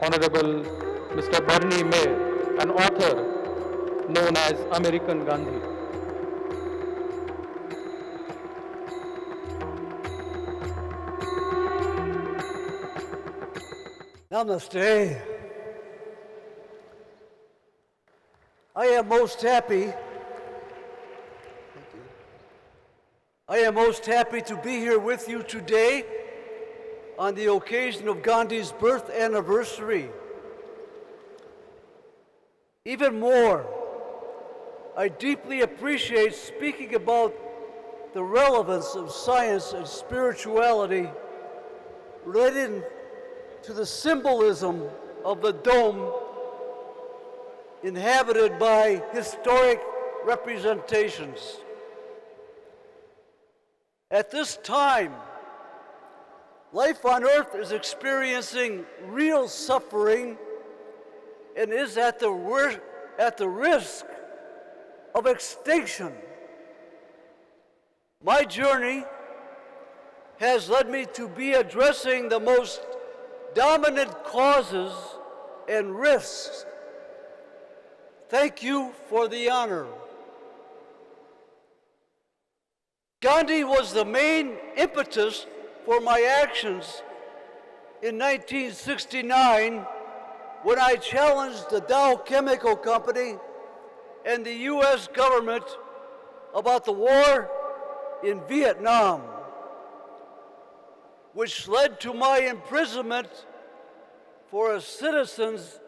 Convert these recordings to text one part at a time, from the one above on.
Honorable Mr. Bernie Meyer, an author known as American Gandhi. Namaste. I am most happy to be here with you today on the occasion of Gandhi's birth anniversary. Even more, I deeply appreciate speaking about the relevance of science and spirituality related to the symbolism of the dome inhabited by historic representations. At this time, life on Earth is experiencing real suffering and is at the risk of extinction. My journey has led me to be addressing the most dominant causes and risks. Thank you for the honor. Gandhi was the main impetus for my actions in 1969 when I challenged the Dow Chemical Company and the U.S. government about the war in Vietnam, which led to my imprisonment for a citizen's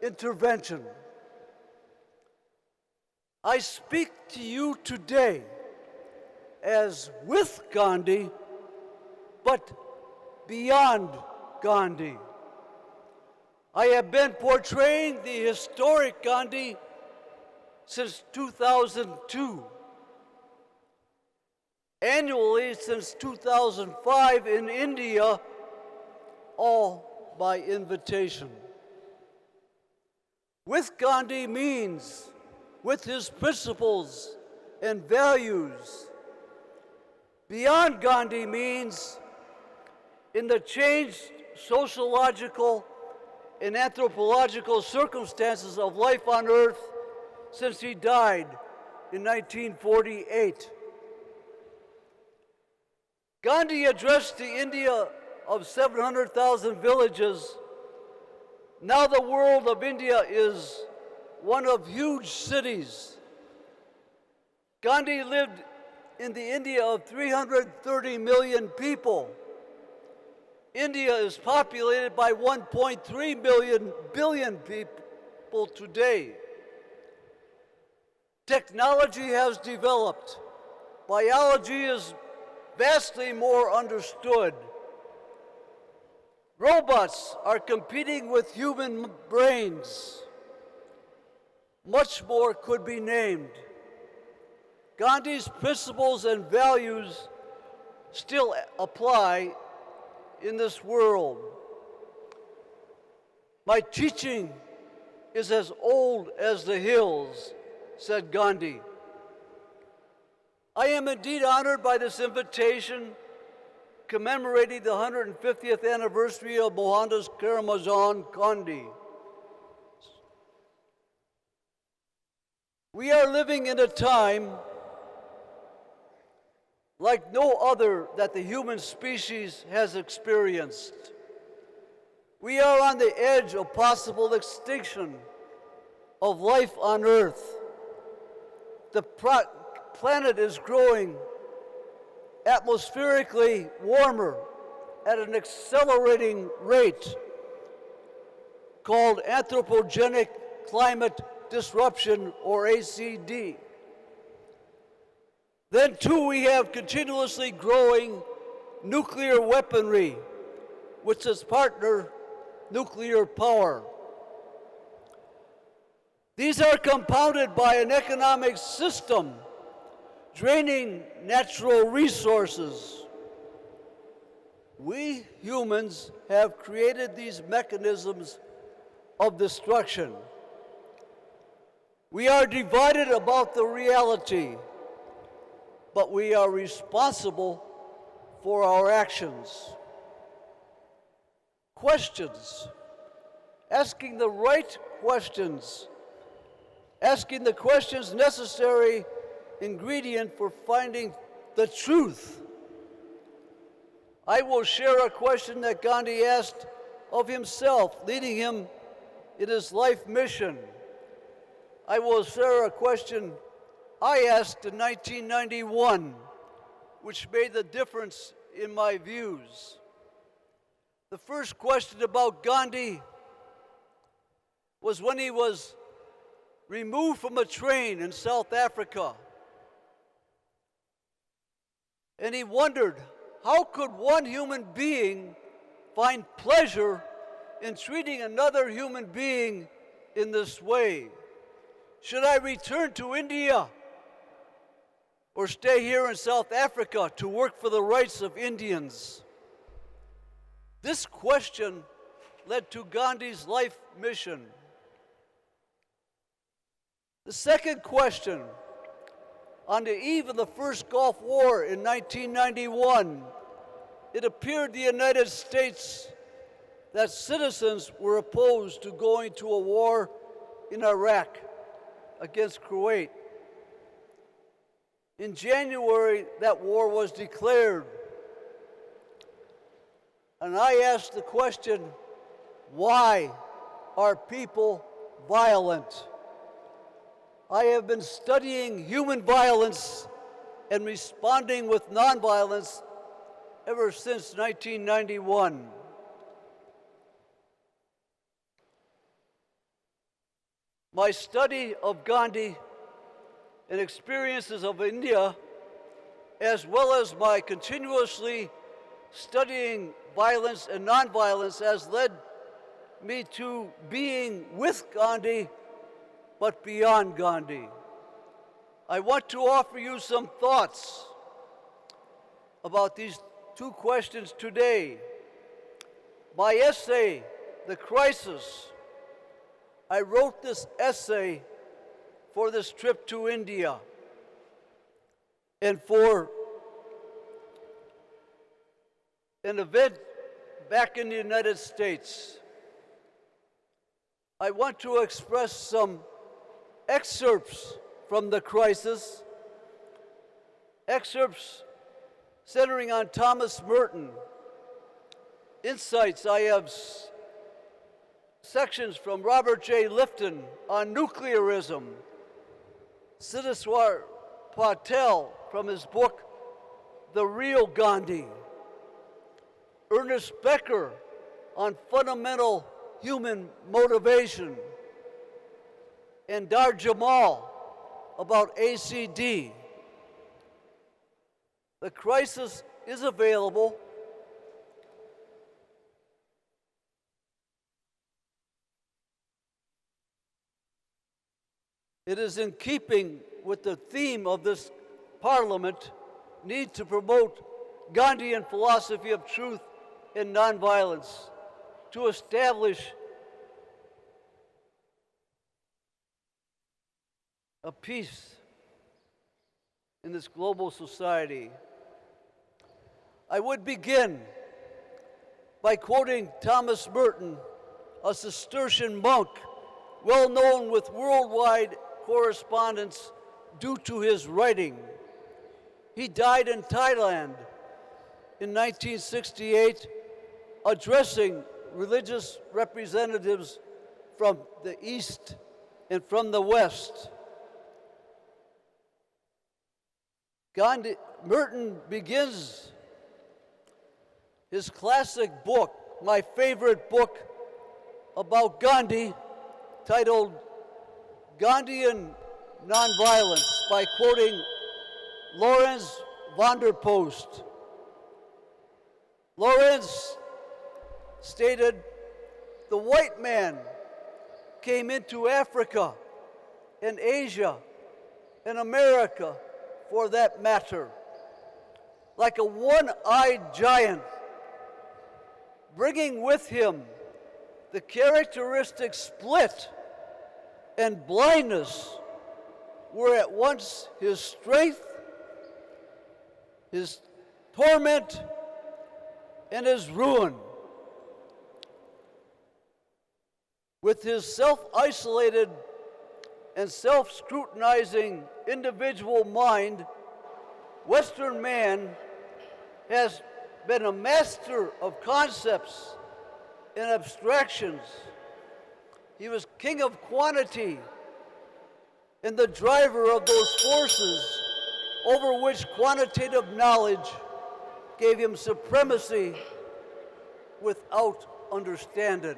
intervention. I speak to you today as with Gandhi, but beyond Gandhi. I have been portraying the historic Gandhi since 2002, annually since 2005 in India, all by invitation. With Gandhi means with his principles and values. Beyond Gandhi means in the changed sociological and anthropological circumstances of life on Earth since he died in 1948. Gandhi addressed the India of 700,000 villages. Now the world of India is one of huge cities. Gandhi lived in the India of 330 million people. India is populated by 1.3 billion people today. Technology has developed. Biology is vastly more understood. Robots are competing with human brains. Much more could be named. Gandhi's principles and values still apply in this world. My teaching is as old as the hills, said Gandhi. I am indeed honored by this invitation commemorating the 150th anniversary of Mohandas Karamchand Gandhi. We are living in a time like no other that the human species has experienced. We are on the edge of possible extinction of life on Earth. The planet is growing atmospherically warmer at an accelerating rate called anthropogenic climate disruption, or ACD. Then too, we have continuously growing nuclear weaponry, with its partner, nuclear power. These are compounded by an economic system draining natural resources. We humans have created these mechanisms of destruction. We are divided about the reality, but we are responsible for our actions. Questions. asking the right questions, asking the questions necessary ingredient for finding the truth. I will share a question that Gandhi asked of himself, leading him in his life mission. I will share a question I asked in 1991, which made the difference in my views. The first question about Gandhi was when he was removed from a train in South Africa. And he wondered, how could one human being find pleasure in treating another human being in this way? Should I return to India or stay here in South Africa to work for the rights of Indians? This question led to Gandhi's life mission. The second question, on the eve of the first Gulf War in 1991, it appeared the United States that citizens were opposed to going to a war in Iraq against Kuwait. In January, that war was declared. And I asked the question, why are people violent? I have been studying human violence and responding with nonviolence ever since 1991. My study of Gandhi and experiences of India, as well as my continuously studying violence and nonviolence, has led me to being with Gandhi, but beyond Gandhi. I want to offer you some thoughts about these two questions today. My essay, The Crisis, I wrote this essay for this trip to India and for an event back in the United States. I want to express some excerpts from The Crisis, excerpts centering on Thomas Merton, insights. I have sections from Robert J. Lifton on nuclearism, Siddhartha Patel from his book, The Real Gandhi, Ernest Becker on fundamental human motivation, and Dar Jamal about ACD. The Crisis is available. It is in keeping with the theme of this Parliament, need to promote Gandhian philosophy of truth and nonviolence, to establish a peace in this global society. I would begin by quoting Thomas Merton, a Cistercian monk, well known with worldwide correspondence due to his writing. He died in Thailand in 1968, addressing religious representatives from the East and from the West. Merton begins his classic book, my favorite book about Gandhi, titled Gandhian Nonviolence, by quoting Lawrence van der Post. Lawrence stated, the white man came into Africa and Asia and America, for that matter, like a one-eyed giant, bringing with him the characteristic split and blindness were at once his strength, his torment, and his ruin. With his self-isolated and self-scrutinizing individual mind, Western man has been a master of concepts and abstractions. He was king of quantity and the driver of those forces over which quantitative knowledge gave him supremacy without understanding.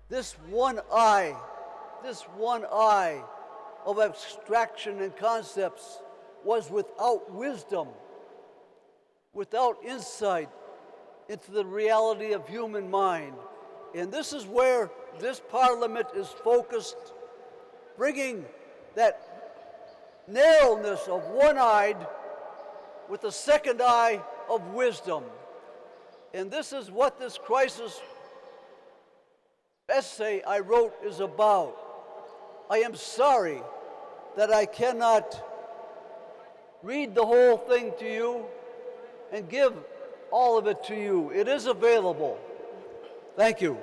This one eye of abstraction and concepts was without wisdom, without insight into the reality of human mind. And this is where this Parliament is focused, bringing that narrowness of one-eyed with the second eye of wisdom. And this is what this crisis essay I wrote is about. I am sorry that I cannot read the whole thing to you and give all of it to you. It is available. Thank you.